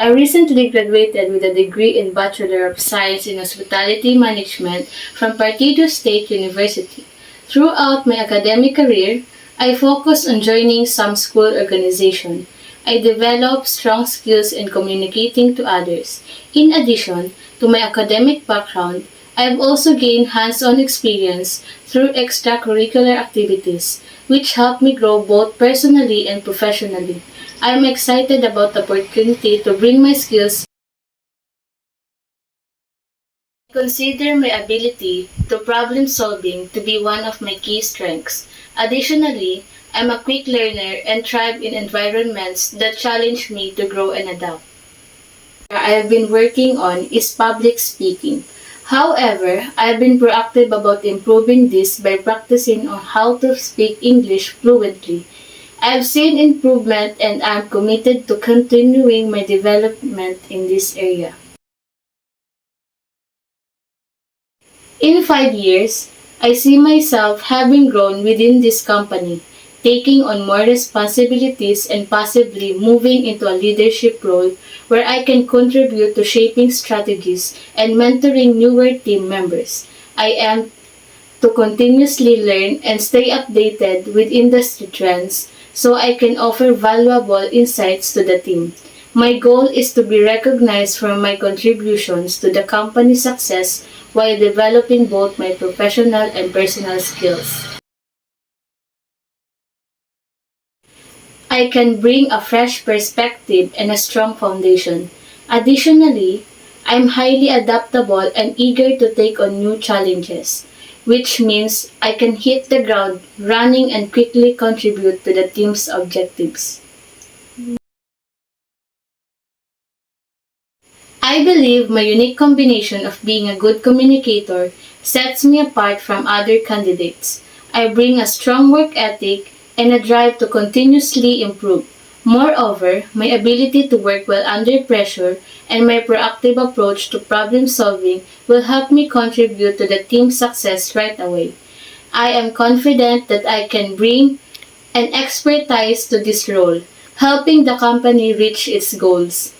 I recently graduated with a degree in Bachelor of Science in Hospitality Management from Partido State University. Throughout my academic career, I focused on joining some school organization. I developed strong skills in communicating to others. In addition to my academic background, I have also gained hands-on experience through extracurricular activities, which helped me grow both personally and professionally. I am excited about the opportunity to bring my skills. I consider my ability to problem solving to be one of my key strengths. Additionally, I'm a quick learner and thrive in environments that challenge me to grow and adapt. I have been working on is public speaking. However, I've been proactive about improving this by practicing on how to speak English fluently. I've seen improvement and I'm committed to continuing my development in this area. In 5 years, I see myself having grown within this company, taking on more responsibilities and possibly moving into a leadership role where I can contribute to shaping strategies and mentoring newer team members. I am to continuously learn and stay updated with industry trends so I can offer valuable insights to the team. My goal is to be recognized for my contributions to the company's success while developing both my professional and personal skills. I can bring a fresh perspective and a strong foundation. Additionally, I'm highly adaptable and eager to take on new challenges, which means I can hit the ground running and quickly contribute to the team's objectives. I believe my unique combination of being a good communicator sets me apart from other candidates. I bring a strong work ethic and a drive to continuously improve. Moreover, my ability to work well under pressure and my proactive approach to problem solving will help me contribute to the team's success right away. I am confident that I can bring an expertise to this role, helping the company reach its goals.